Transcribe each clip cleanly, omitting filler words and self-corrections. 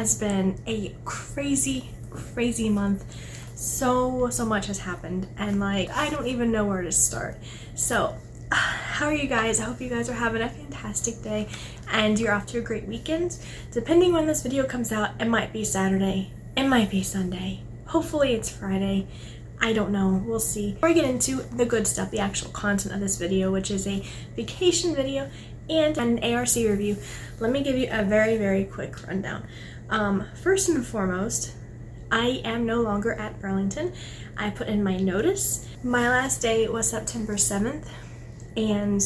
has been a crazy month. So much has happened, and like I don't even know where to start. So how are you guys? I hope you guys are having a fantastic day and you're off to a great weekend. Depending when this video comes out, it might be Saturday, it might be Sunday, hopefully it's Friday. I don't know, we'll see. Before I get into the good stuff, the actual content of this video, which is a vacation video and an ARC review, let me give you a very quick rundown. First and foremost, I am no longer at Burlington. I put in my notice. My last day was September 7th, and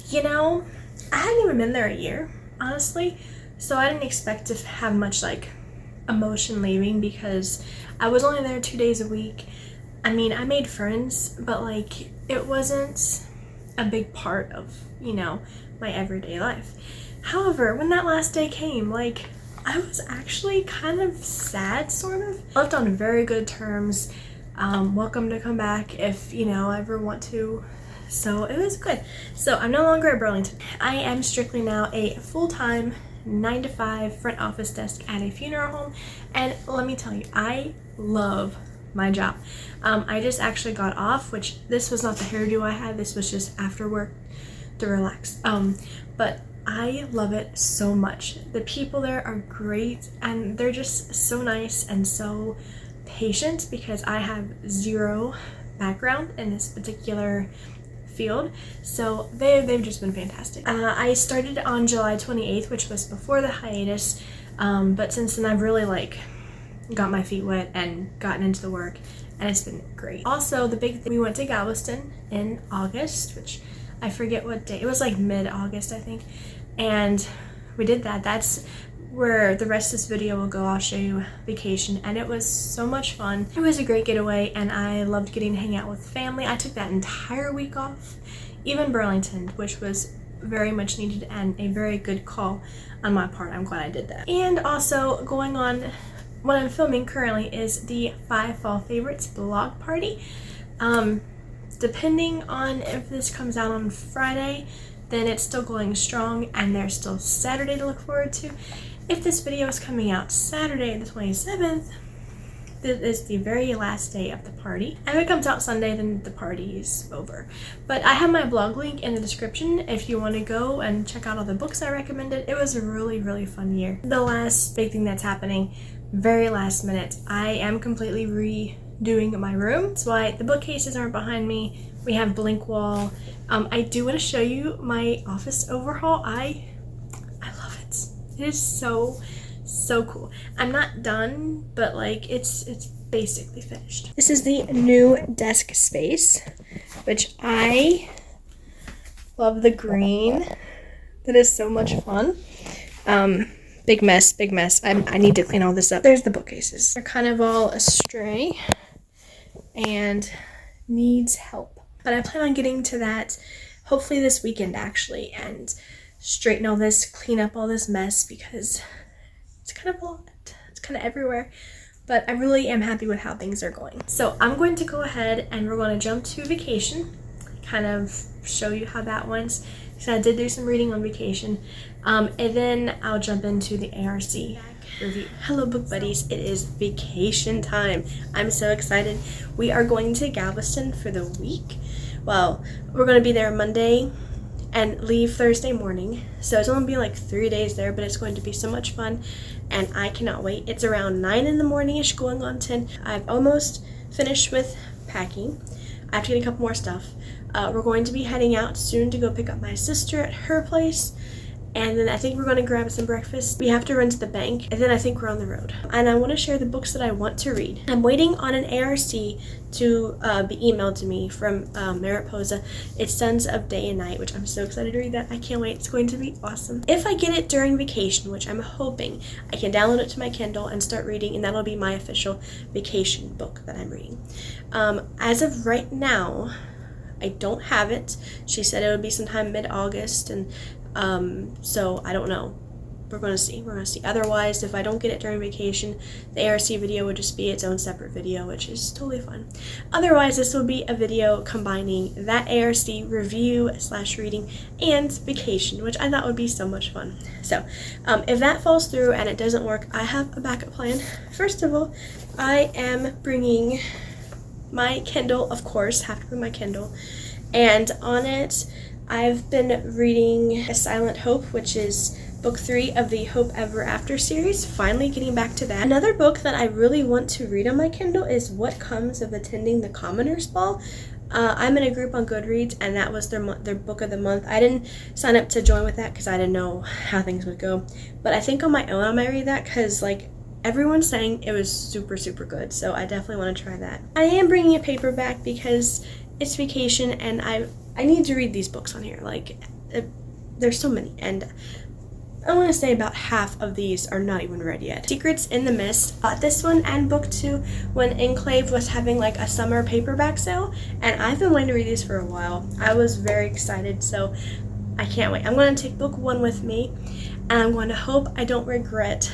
you know, I hadn't even been there a year, honestly, so I didn't expect to have much like emotion leaving because I was only there 2 days a week. I mean, I made friends, but like it wasn't a big part of, you know, my everyday life. However, when that last day came, like I was actually kind of sad, sort of. Left on very good terms. Welcome to come back if, you know, ever want to. So it was good. So I'm no longer at Burlington. I am strictly now a full-time 9-to-5 front office desk at a funeral home. And let me tell you, I love my job. I just actually got off, which this was not the hairdo I had. This was just after work to relax. But I love it so much. The people there are great and they're just so nice and so patient because I have zero background in this particular field, so they've just been fantastic. I started on July 28th, which was before the hiatus, but since then I've really like got my feet wet and gotten into the work, and it's been great. Also, the big thing, we went to Galveston in August, which I forget what day, it was like mid-August I think, and we did that. That's where the rest of this video will go. I'll show you vacation, and it was so much fun. It was a great getaway and I loved getting to hang out with family. I took that entire week off, even Burlington, which was very much needed and a very good call on my part. I'm glad I did that. And also going on, what I'm filming currently is the 5 fall favorites blog party. Depending on if this comes out on Friday, then it's still going strong and there's still Saturday to look forward to. If this video is coming out Saturday the 27th, this is the very last day of the party. And if it comes out Sunday, then the party is over. But I have my blog link in the description if you want to go and check out all the books I recommended. It was a really fun year. The last big thing that's happening, very last minute, I am completely redoing my room. That's why the bookcases aren't behind me. We have blank wall. I do want to show you my office overhaul. I love it. It is so cool. I'm not done, but like it's basically finished. This is the new desk space, which I love the green. That is so much fun. Big mess. I need to clean all this up. There's the bookcases. They're kind of all astray and needs help. But I plan on getting to that hopefully this weekend actually, and straighten all this, clean up all this mess because it's kind of a lot. It's kind of everywhere, but I really am happy with how things are going. So I'm going to go ahead and we're going to jump to vacation, kind of show you how that went. So I did do some reading on vacation, and then I'll jump into the ARC review. Hello book buddies, it is vacation time. I'm so excited. We are going to Galveston for the week. Well, we're going to be there Monday and leave Thursday morning, so it's only be like 3 days there, but it's going to be so much fun and I cannot wait. It's around 9 in the morning-ish, going on 10. I've almost finished with packing. I have to get a couple more stuff. We're going to be heading out soon to go pick up my sister at her place, and then I think we're going to grab some breakfast. We have to run to the bank, and then I think we're on the road. And I want to share the books that I want to read. I'm waiting on an ARC to be emailed to me from Mariposa. It's Sons of Day and Night, which I'm so excited to read that. I can't wait. It's going to be awesome. If I get it during vacation, which I'm hoping, I can download it to my Kindle and start reading, and that'll be my official vacation book that I'm reading. As of right now, I don't have it. She said it would be sometime mid-August, and so I don't know. we're going to see. We're going to see. Otherwise, if I don't get it during vacation, the ARC video would just be its own separate video, which is totally fun. Otherwise, this will be a video combining that ARC review / reading and vacation, which I thought would be so much fun. So if that falls through and it doesn't work, I have a backup plan. First of all, I am bringing my Kindle, of course, have to bring my Kindle, and on it I've been reading A Silent Hope, which is book 3 of the Hope Ever After series, finally getting back to that. Another book that I really want to read on my Kindle is What Comes of Attending the Commoners Ball. I'm in a group on Goodreads, and that was their book of the month. I didn't sign up to join with that because I didn't know how things would go, but I think on my own I might read that because, like, everyone's saying it was super, super good, so I definitely want to try that. I am bringing a paperback because it's vacation, and I need to read these books on here. Like, there's so many, and I want to say about half of these are not even read yet. Secrets in the Mist. Bought this one and book 2 when Enclave was having like a summer paperback sale, and I've been wanting to read these for a while. I was very excited, so I can't wait. I'm going to take book 1 with me, and I'm going to hope I don't regret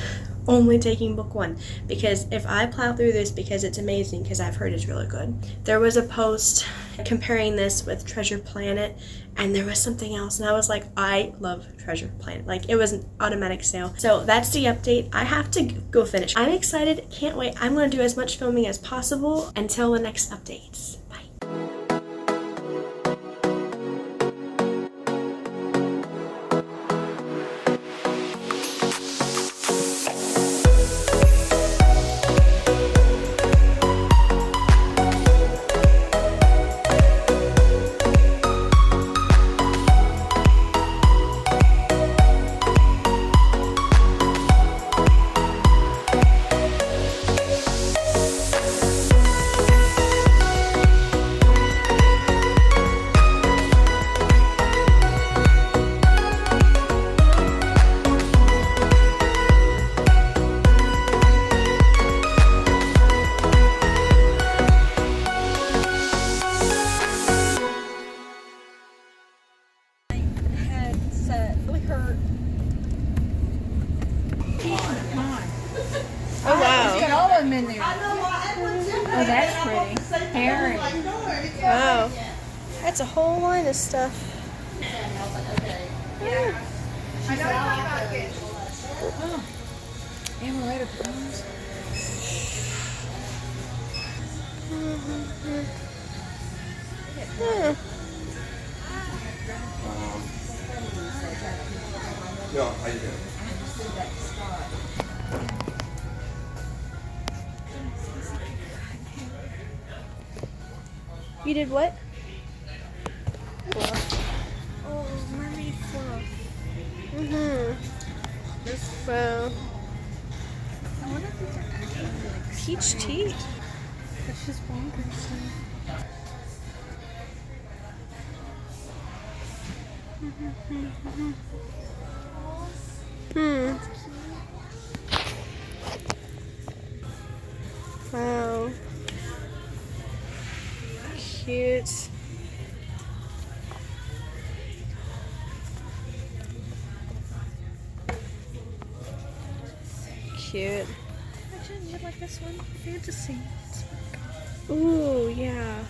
only taking book 1, because if I plow through this, because it's amazing, because I've heard it's really good. There was a post comparing this with Treasure Planet, and there was something else, and I was like, I love Treasure Planet. Like, it was an automatic sale. So that's the update. I have to go finish. I'm excited, can't wait. I'm going to do as much filming as possible until the next updates. Oh wow. Got all of them in there. Oh, that's pretty. Herring. Wow. That's a whole line of stuff. Oh. Amaretto plums. No, how you doing? You did what? Oh, mermaid fluff. Wow. I wonder if these are actually like Peach tea? That's just bonkers. Wow. Cute. Cute. Actually, you would like this one? Fantasy. Ooh, yeah.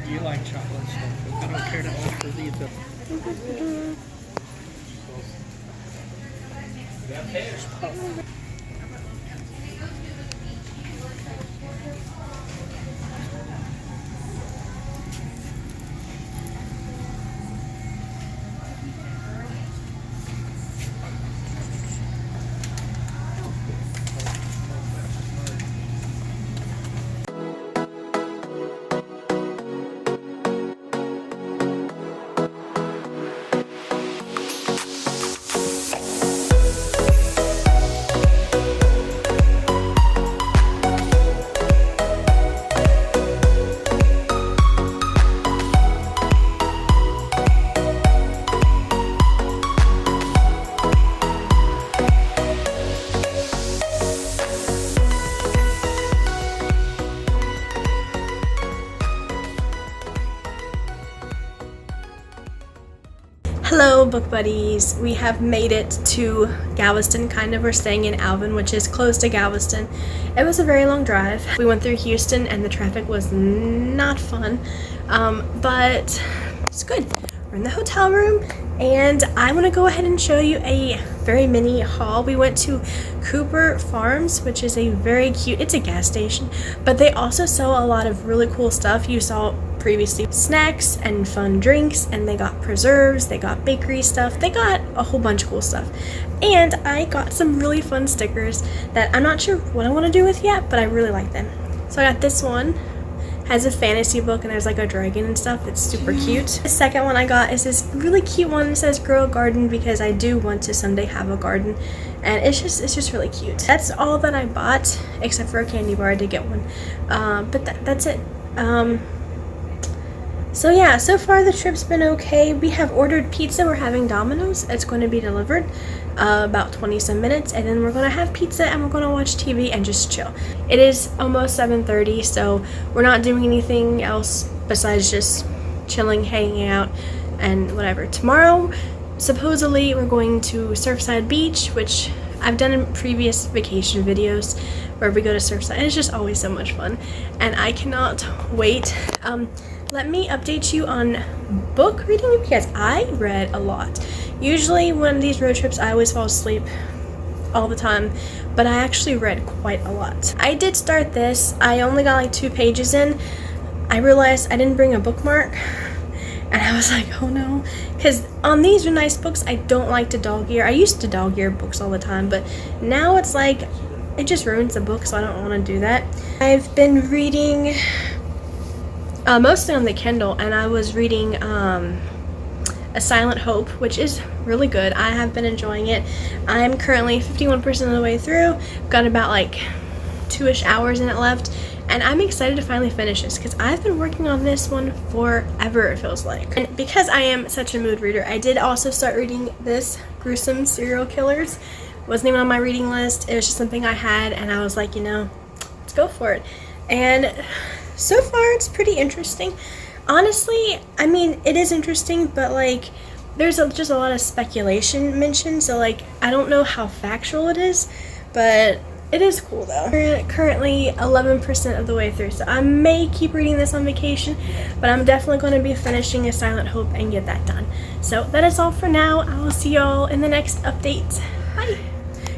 Do you like chocolate stuff? I don't care to offer either. book buddies. We have made it to Galveston, kind of. We're staying in Alvin, which is close to Galveston. It was a very long drive. We went through Houston and the traffic was not fun, but it's good. We're in the hotel room and I want to go ahead and show you a very mini haul. We went to Cooper Farms, which is a very cute, it's a gas station, but they also sell a lot of really cool stuff. You saw previously snacks and fun drinks, and they got preserves, they got bakery stuff, they got a whole bunch of cool stuff. And I got some really fun stickers that I'm not sure what I want to do with yet, but I really like them. So I got this one. Has a fantasy book and there's like a dragon and stuff. It's super cute. The second one I got is this really cute one that says grow a garden, because I do want to someday have a garden, and it's just really cute. That's all that I bought, except for a candy bar. I did get one, but that's it. So yeah, so far the trip's been okay. We have ordered pizza. We're having Domino's. It's going to be delivered about 20 some minutes, and then we're going to have pizza and we're going to watch TV and just chill. It is almost 7:30, so we're not doing anything else besides just chilling, hanging out, and whatever. Tomorrow, supposedly, we're going to Surfside Beach, which I've done in previous vacation videos where we go to Surfside, and it's just always so much fun, and I cannot wait. Let me update you on book reading, because I read a lot. Usually when these road trips, I always fall asleep all the time, but I actually read quite a lot. I did start this. I only got like 2 pages in. I realized I didn't bring a bookmark, and I was like, oh no, because on these are nice books, I don't like to dog ear. I used to dog ear books all the time, but now it's like, it just ruins the book, so I don't want to do that. I've been reading mostly on the Kindle, and I was reading A Silent Hope, which is really good. I have been enjoying it. I'm currently 51% of the way through. Got about like 2-ish hours in it left, and I'm excited to finally finish this, because I've been working on this one forever, it feels like. And because I am such a mood reader, I did also start reading this, Gruesome Serial Killers. Wasn't even on my reading list. It was just something I had, and I was like, you know, let's go for it. And so far it's pretty interesting. Honestly, I mean, it is interesting, but like there's just a lot of speculation mentioned, so like I don't know how factual it is, but it is cool though. We're currently 11% of the way through, so I may keep reading this on vacation, but I'm definitely going to be finishing A Silent Hope and get that done. So that is all for now. I will see y'all in the next update. Bye.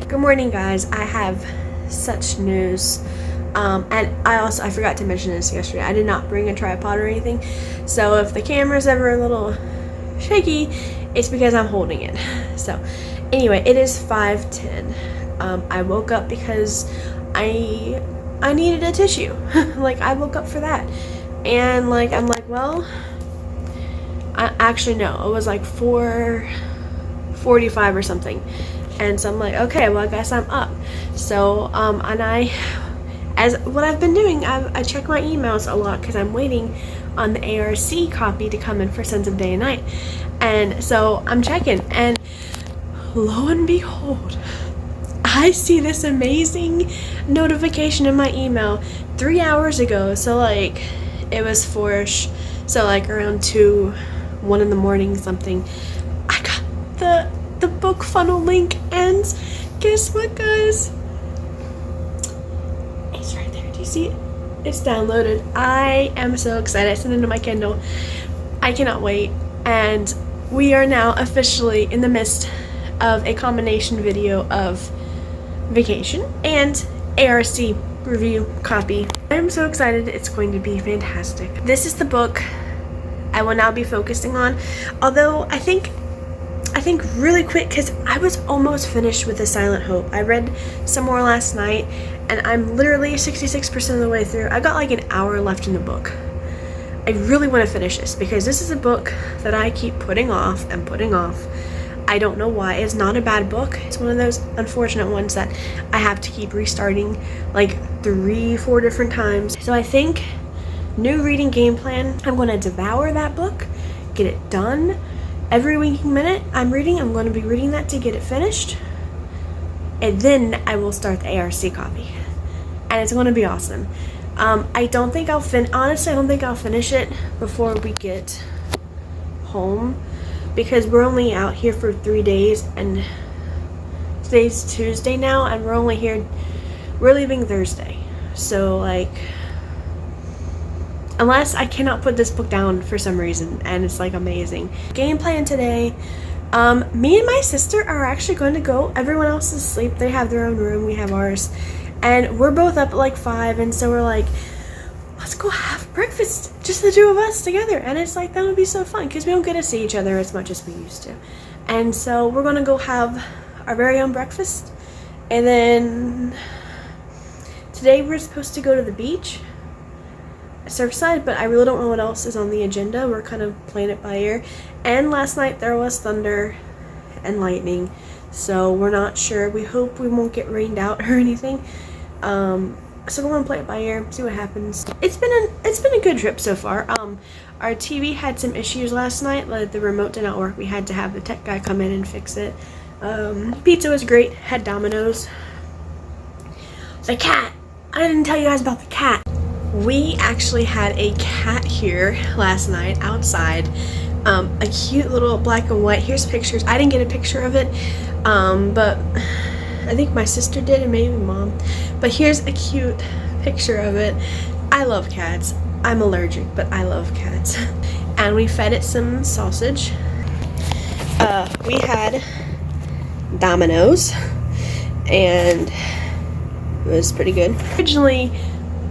Good morning, guys. I have such news. And I forgot to mention this yesterday. I did not bring a tripod or anything, so if the camera's ever a little shaky, it's because I'm holding it. So anyway, it is 5:10. I woke up because I needed a tissue. Like, I woke up for that, and like I'm like, well, actually no, it was like 4:45 or something, and so I'm like, okay, well I guess I'm up. So and as what I've been doing, I check my emails a lot, because I'm waiting on the ARC copy to come in for Sons of Day and Night, and so I'm checking, and lo and behold, I see this amazing notification in my email 3 hours ago. So like it was 4-ish, so like around 1 in the morning something, I got the book funnel link, and guess what, guys? It's right there. Do you see it? It's downloaded. I am so excited. I sent it to my Kindle. I cannot wait. And we are now officially in the midst of a combination video of vacation and ARC review copy. I am so excited. It's going to be fantastic. This is the book I will now be focusing on. Although I think really quick, because I was almost finished with A Silent Hope. I read some more last night, and I'm literally 66% of the way through. I got like an hour left in the book. I really want to finish this, because this is a book that I keep putting off and putting off. I don't know why. It's not a bad book. It's one of those unfortunate ones that I have to keep restarting like 3-4 different times. So I think, new reading game plan, I'm going to devour that book, get it done. Every waking minute I'm going to be reading that to get it finished, and then I will start the ARC copy, and it's going to be awesome. I don't think I'll finish it before we get home, because we're only out here for 3 days, and today's Tuesday now, and we're leaving Thursday. So like, unless I cannot put this book down for some reason, and it's like amazing. Game plan today, me and my sister are actually going to go. Everyone else is asleep. They have their own room, we have ours, and we're both up at like 5, and so we're like, let's go have breakfast, just the two of us together. And it's like, that would be so fun because we don't get to see each other as much as we used to. And so we're gonna go have our very own breakfast, and then today we're supposed to go to the beach, Surfside, but I really don't know what else is on the agenda. We're kind of playing it by ear. And last night there was thunder and lightning, so we're not sure. We hope we won't get rained out or anything. So we're gonna play it by ear, see what happens. It's been a good trip so far. Our TV had some issues last night, like the remote did not work. We had to have the tech guy come in and fix it. Pizza was great, had Domino's. The cat, I didn't tell you guys about the cat. We actually had a cat here last night outside. A cute little black and white. Here's pictures. I didn't get a picture of it, but I think my sister did, and maybe mom. But here's a cute picture of it. I love cats. I'm allergic, but I love cats. And we fed it some sausage. We had Domino's, and it was pretty good. Originally,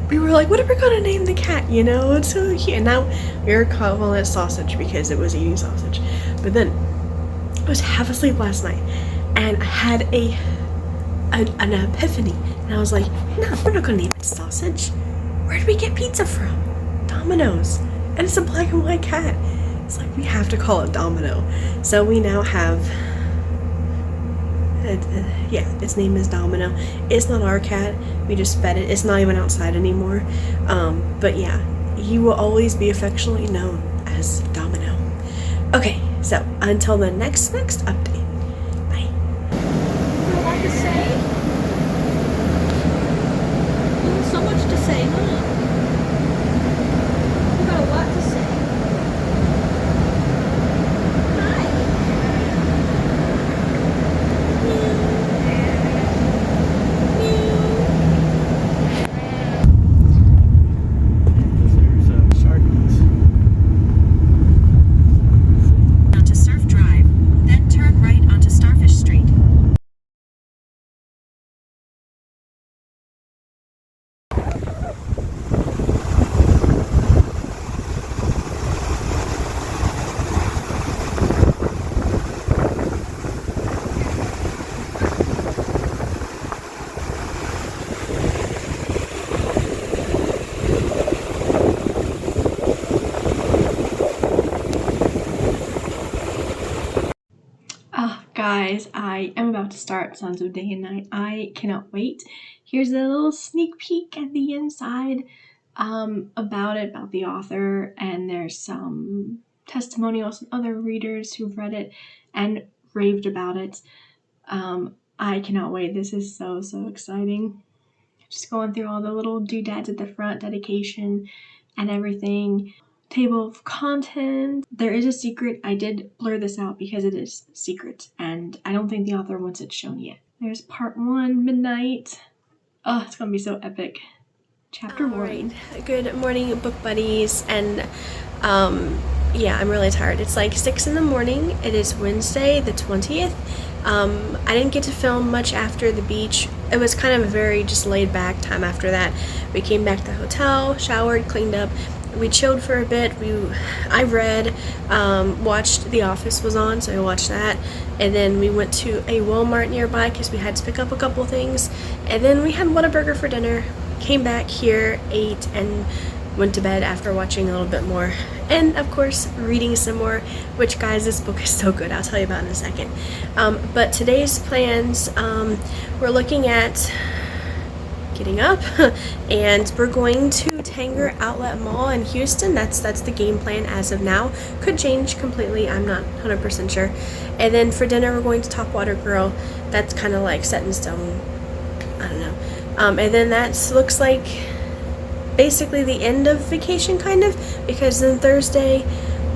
we were like, what are we gonna name the cat? You know, it's so cute. And now we were calling it Sausage because it was eating sausage. But then I was half asleep last night, and I had an epiphany, and I was like, no, we're not gonna name it Sausage. Where did we get pizza from? Domino's. And it's a black and white cat. It's like, we have to call it Domino. So we now have yeah, its name is Domino. It's not our cat. We just fed it. It's not even outside anymore. But yeah, he will always be affectionately known as Domino. Okay, so until the next update. Bye. You have a lot to say? You have so much to say, huh? You got a lot to say. There's sardines. Onto Surf Drive, then turn right onto Starfish Street. Guys, I am about to start Sons of Day and Night. I cannot wait. Here's a little sneak peek at the inside about the author, and there's some testimonials from other readers who've read it and raved about it. I cannot wait. This is so exciting. Just going through all the little doodads at the front, dedication and everything. Table of content. There is a secret. I did blur this out because it is secret, and I don't think the author wants it shown yet. There's part 1, midnight. Oh, it's gonna be so epic. Chapter 1. Right. Good morning, book buddies, and yeah, I'm really tired. It's like 6 in the morning. It is Wednesday, the 20th. I didn't get to film much after the beach. It was kind of a very just laid back time after that. We came back to the hotel, showered, cleaned up. We chilled for a bit. I read, watched The Office was on, so I watched that. And then we went to a Walmart nearby because we had to pick up a couple things. And then we had Whataburger for dinner. Came back here, ate, and went to bed after watching a little bit more. And of course, reading some more, which guys, this book is so good. I'll tell you about in a second. But today's plans, we're looking at getting up and we're going to Tanger Outlet Mall in Houston. That's the game plan as of now. Could change completely, I'm not 100% sure. And then for dinner we're going to Topwater Grill. That's kind of like set in stone, I don't know. And then that looks like basically the end of vacation, kind of, because then Thursday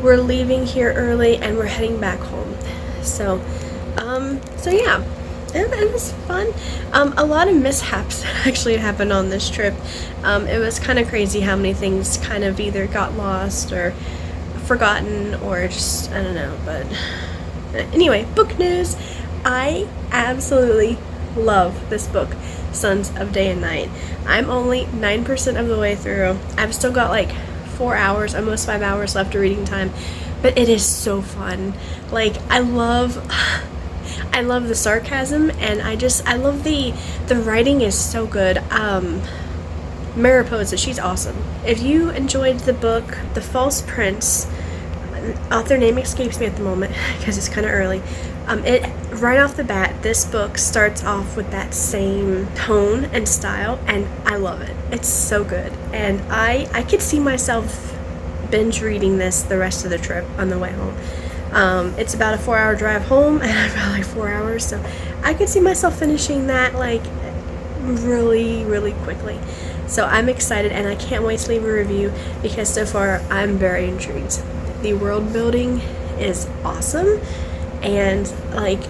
we're leaving here early and we're heading back home. So yeah, it was fun. A lot of mishaps actually happened on this trip. It was kind of crazy how many things kind of either got lost or forgotten or just, I don't know. But anyway, book news. I absolutely love this book, Sons of Day and Night. I'm only 9% of the way through. I've still got like 4 hours, almost 5 hours left of reading time, but it is so fun. Like, I love the sarcasm, and I love the writing is so good. Mariposa, she's awesome. If you enjoyed the book The False Prince, author name escapes me at the moment because it's kind of early. It right off the bat, this book starts off with that same tone and style, and I love it. It's so good, and I could see myself binge reading this the rest of the trip on the way home. It's about a 4-hour drive home, and I've got like 4 hours, so I could see myself finishing that like really, really quickly. So I'm excited, and I can't wait to leave a review because so far I'm very intrigued. The world building is awesome, and like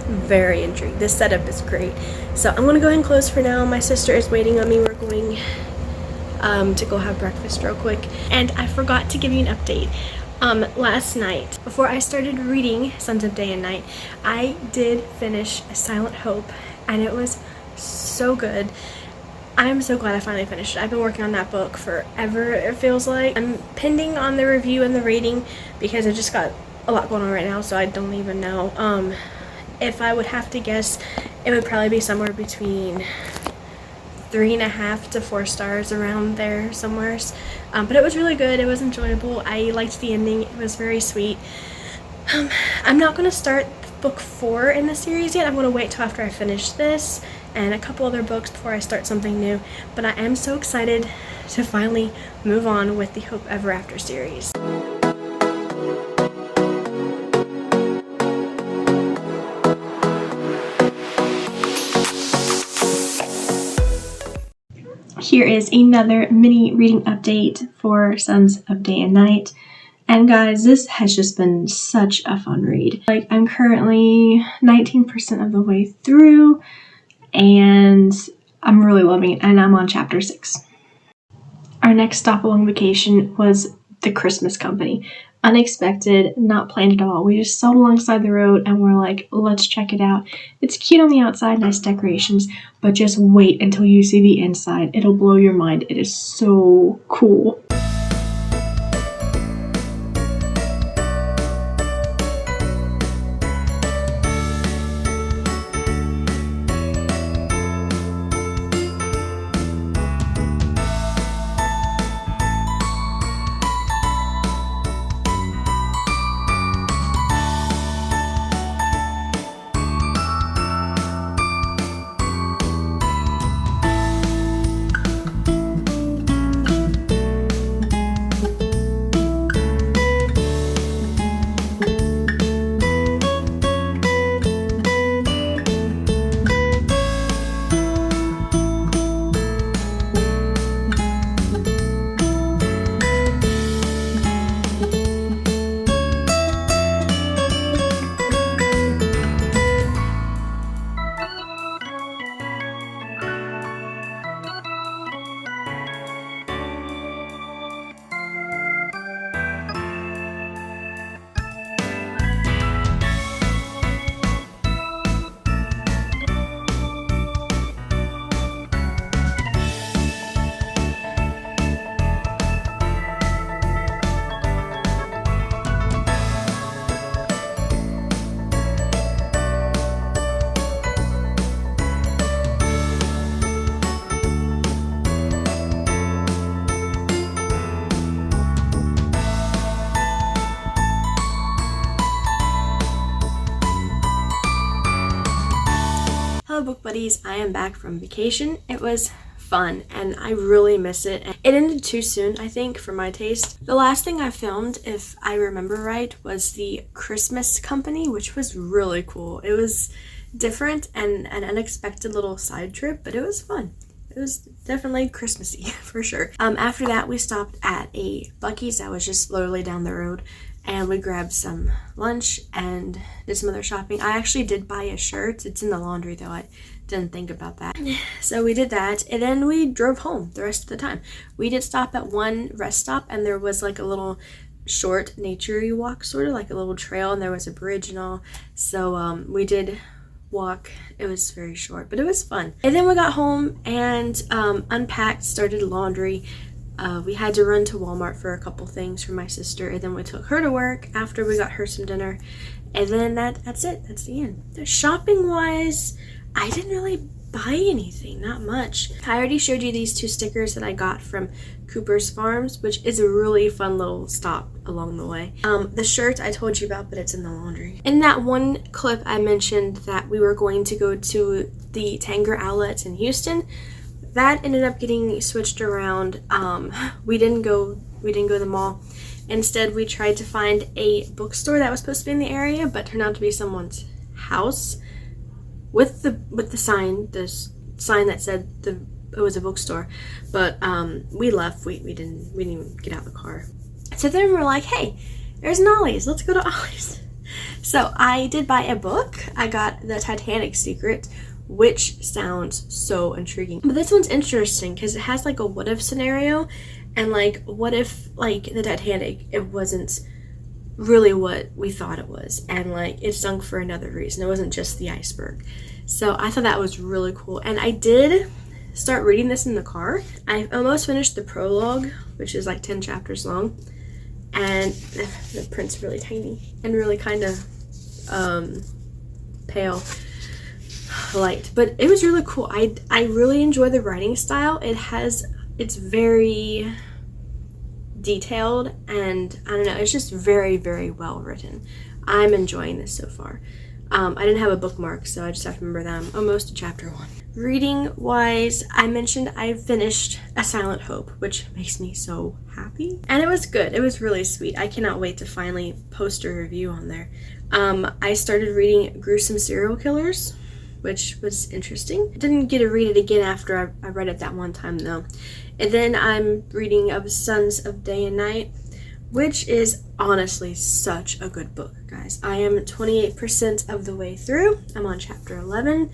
very intrigued. This setup is great. So I'm gonna go ahead and close for now. My sister is waiting on me. We're going to go have breakfast real quick. And I forgot to give you an update. Last night, before I started reading Sons of Day and Night, I did finish A Silent Hope, and it was so good. I'm so glad I finally finished it. I've been working on that book forever, it feels like. I'm pending on the review and the rating because I just got a lot going on right now, so I don't even know. If I would have to guess, it would probably be somewhere between 3.5 to 4 stars, around there somewhere. But it was really good. It was enjoyable. I liked the ending. It was very sweet. I'm not going to start book 4 in the series yet. I'm going to wait till after I finish this and a couple other books before I start something new. But I am so excited to finally move on with the Hope Ever After series. Here is another mini reading update for Sons of Day and Night. And guys, this has just been such a fun read. Like, I'm currently 19% of the way through, and I'm really loving it, and I'm on chapter 6. Our next stop along vacation was the Christmas Company. Unexpected, not planned at all. We just saw it alongside the road and we're like, let's check it out. It's cute on the outside, nice decorations, but just wait until you see the inside. It'll blow your mind. It is so cool. Hello book buddies, I am back from vacation. It was fun and I really miss it. It ended too soon, I think, for my taste. The last thing I filmed, if I remember right, was the Christmas Company, which was really cool. It was different and an unexpected little side trip, but it was fun. It was definitely Christmassy for sure. After that, we stopped at a Buc-ee's that was just literally down the road, and we grabbed some lunch and did some other shopping. I actually did buy a shirt. It's in the laundry though. I didn't think about that. So we did that, and then we drove home the rest of the time. We did stop at one rest stop, and there was like a little short nature-y walk, sort of like a little trail, and there was a bridge and all. So we did walk. It was very short, but it was fun. And then we got home and unpacked, started laundry. We had to run to Walmart for a couple things for my sister, and then we took her to work after we got her some dinner, and then that's it. That's the end. Shopping wise, I didn't really buy anything, not much. I already showed you these 2 stickers that I got from Cooper's Farms, which is a really fun little stop along the way. The shirt I told you about, but it's in the laundry. In that one clip, I mentioned that we were going to go to the Tanger outlets in Houston. That ended up getting switched around. We didn't go to the mall. Instead, we tried to find a bookstore that was supposed to be in the area, but turned out to be someone's house with the sign that said it was a bookstore. But we left. We didn't even get out of the car. So then we're like, hey, there's an Ollie's. Let's go to Ollie's. So I did buy a book. I got The Titanic Secret, which sounds so intriguing. But this one's interesting because it has like a what if scenario, and like what if like the Titanic, it wasn't really what we thought it was, and like it sunk for another reason. It wasn't just the iceberg. So I thought that was really cool, and I did start reading this in the car. I almost finished the prologue, which is like 10 chapters long, and the print's really tiny and really kind of pale light, but it was really cool. I really enjoy the writing style. It's very detailed, and I don't know, it's just very, very well written. I'm enjoying this so far. I didn't have a bookmark, so I just have to remember that I'm almost to chapter 1. Reading wise, I mentioned I finished A Silent Hope, which makes me so happy, and it was good. It was really sweet. I cannot wait to finally post a review on there. I started reading Gruesome Serial Killers, which was interesting. I didn't get to read it again after I read it that one time though. And then I'm reading of Sons of Day and Night, which is honestly such a good book, guys. I am 28% of the way through. I'm on chapter 11.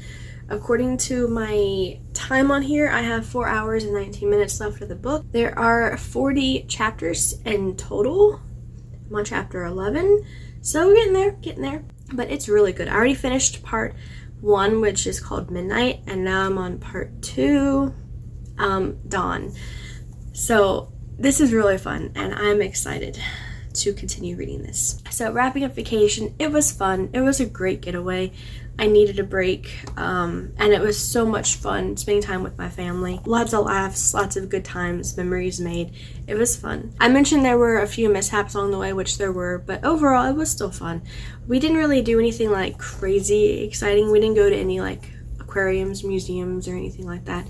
According to my time on here, I have 4 hours and 19 minutes left of the book. There are 40 chapters in total. I'm on chapter 11. So we're getting there. But it's really good. I already finished part 1, which is called Midnight, and now I'm on part 2, Dawn. So this is really fun, and I'm excited to continue reading this. So wrapping up vacation, it was fun. It was a great getaway. I needed a break, and it was so much fun spending time with my family. Lots of laughs, lots of good times, memories made. It was fun. I mentioned there were a few mishaps along the way, which there were, but overall it was still fun. We didn't really do anything like crazy exciting. We didn't go to any like aquariums, museums, or anything like that,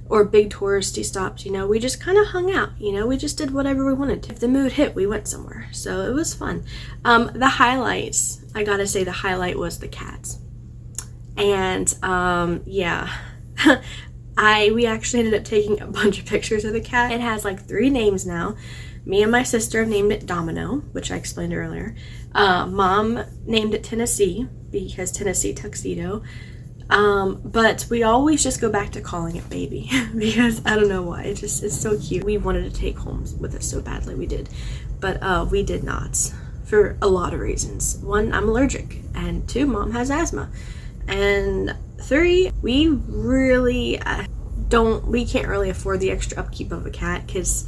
or big touristy stops, you know. We just kind of hung out, you know. We just did whatever we wanted to. If the mood hit, we went somewhere. So it was fun. The highlights, I gotta say the highlight was the cats. And yeah, we actually ended up taking a bunch of pictures of the cat. It has like 3 names now. Me and my sister named it Domino, which I explained earlier. Mom named it Tennessee because Tennessee tuxedo. But we always just go back to calling it Baby because I don't know why. It's so cute. We wanted to take home with us so badly, we did, but we did not for a lot of reasons. 1, I'm allergic, and 2, Mom has asthma, and 3, we really we can't really afford the extra upkeep of a cat because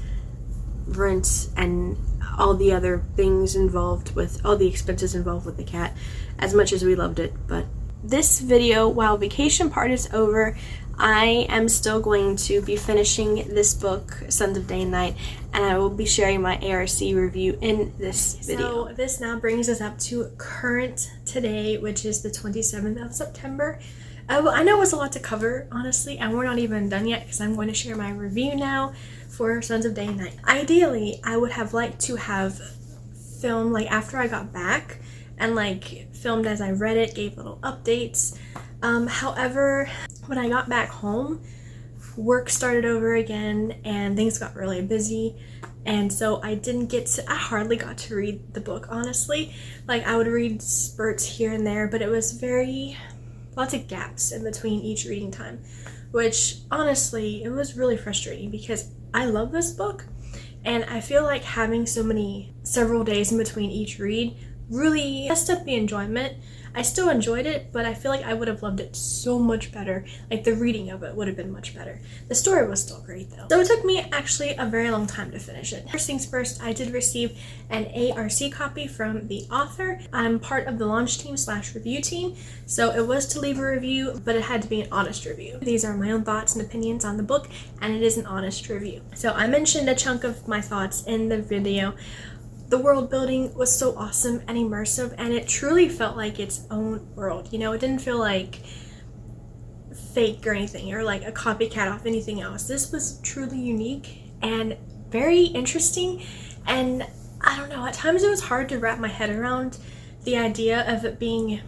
rent and all the other things involved with all the expenses involved with the cat, as much as we loved it. But this video, while vacation part is over, I am still going to be finishing this book, Sons of Day and Night, and I will be sharing my ARC review in this video. So this now brings us up to current today, which is the 27th of September. I know it was a lot to cover, honestly, and we're not even done yet because I'm going to share my review now for Sons of Day and Night. Ideally, I would have liked to have filmed like after I got back, and like filmed as I read it, gave little updates. However, when I got back home, work started over again and things got really busy, and so I hardly got to read the book, honestly. Like, I would read spurts here and there, but it was lots of gaps in between each reading time, which honestly, it was really frustrating because I love this book, and I feel like having several days in between each read really messed up the enjoyment. I still enjoyed it, but I feel like I would have loved it so much better. Like, the reading of it would have been much better. The story was still great though. So it took me actually a very long time to finish it. First things first, I did receive an ARC copy from the author. I'm part of the launch team / review team, so it was to leave a review, but it had to be an honest review. These are my own thoughts and opinions on the book, and it is an honest review. So I mentioned a chunk of my thoughts in the video. The world building was so awesome and immersive, and it truly felt like its own world. You know, it didn't feel like fake or anything, or like a copycat of anything else. This was truly unique and very interesting, and I don't know, at times it was hard to wrap my head around the idea of it being,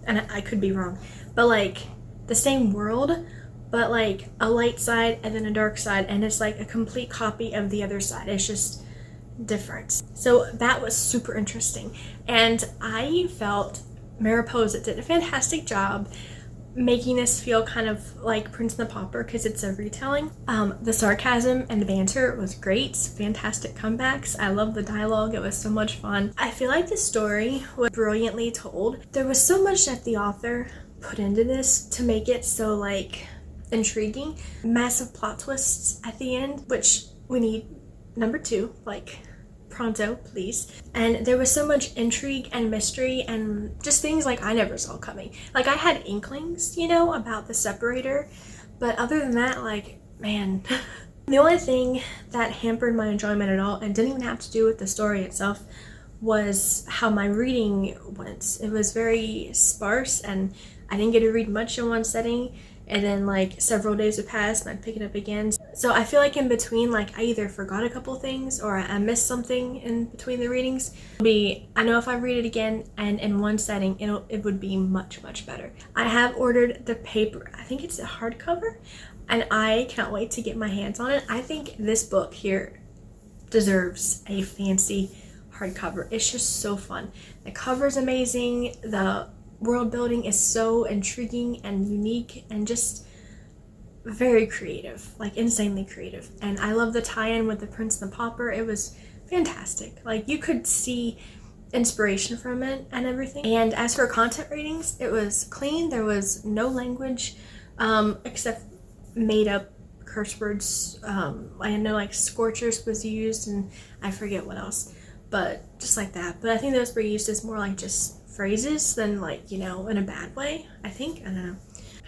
and I could be wrong, but like the same world, but like a light side and then a dark side, and it's like a complete copy of the other side. It's just different. So that was super interesting, and I felt Mariposa did a fantastic job making this feel kind of like Prince and the Pauper, because it's a retelling. The sarcasm and the banter was great. Fantastic comebacks. I love the dialogue. It was so much fun. I feel like the story was brilliantly told. There was so much that the author put into this to make it so like intriguing. Massive plot twists at the end, which we need number 2, like pronto, please. And there was so much intrigue and mystery and just things like I never saw coming. Like, I had inklings, you know, about the separator, but other than that, like, man. The only thing that hampered my enjoyment at all, and didn't even have to do with the story itself, was how my reading went. It was very sparse, and I didn't get to read much in one setting, and then like several days would pass and I'd pick it up again. So I feel like in between, like, I either forgot a couple things or I missed something in between the readings. I know if I read it again and in one setting, it would be much better. I have ordered the paper, I think it's a hardcover, and I can't wait to get my hands on it. I think this book here deserves a fancy hardcover. It's just so fun. The cover's amazing. The world building is so intriguing and unique and just very creative, like insanely creative. And I love the tie-in with the Prince and the Pauper. It was fantastic. Like, you could see inspiration from it and everything. And as for content ratings, it was clean. There was no language except made up curse words. I know like scorchers was used, and I forget what else, but just like that. But I think those were used as more like just phrases than like, you know, in a bad way, I think. I don't know.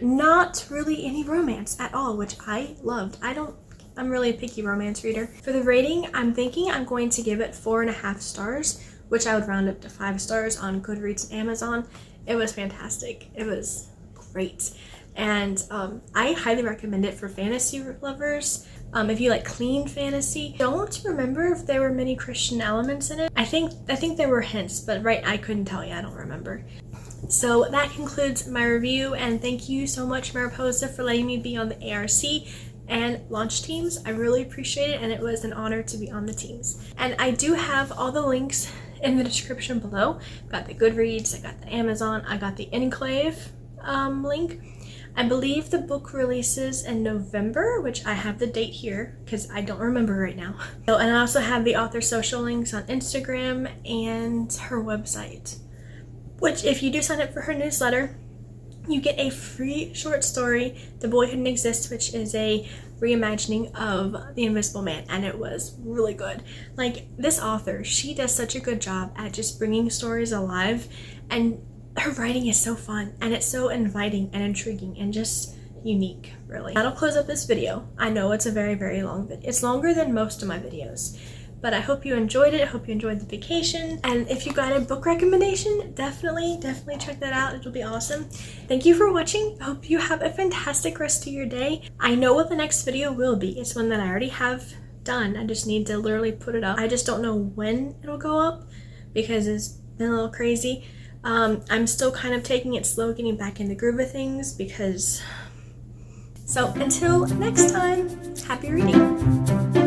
Not really any romance at all, which I loved. I'm really a picky romance reader. For the rating, I'm thinking I'm going to give it 4.5 stars, which I would round up to 5 stars on Goodreads and Amazon. It was fantastic. It was great. And I highly recommend it for fantasy lovers. If you like clean fantasy. Don't remember if there were many Christian elements in it. I think there were hints, but I couldn't tell you. I don't remember. So that concludes my review, and thank you so much, Mariposa, for letting me be on the ARC and launch teams. I really appreciate it, and it was an honor to be on the teams. And I do have all the links in the description below. I've got the Goodreads, I got the Amazon, I got the Enclave link. I believe the book releases in November, which I have the date here because I don't remember right now. So, and I also have the author's social links on Instagram and her website, which if you do sign up for her newsletter, you get a free short story, The Boy Who Didn't Exist, which is a reimagining of The Invisible Man, and it was really good. Like, this author, she does such a good job at just bringing stories alive, and her writing is so fun, and it's so inviting and intriguing and just unique, really. That'll close up this video. I know it's a very long video. It's longer than most of my videos, but I hope you enjoyed it. I hope you enjoyed the vacation. And if you got a book recommendation, definitely check that out. It'll be awesome. Thank you for watching. I hope you have a fantastic rest of your day. I know what the next video will be. It's one that I already have done. I just need to literally put it up. I just don't know when it'll go up because it's been a little crazy. I'm still kind of taking it slow, getting back in the groove of things because So until next time, happy reading!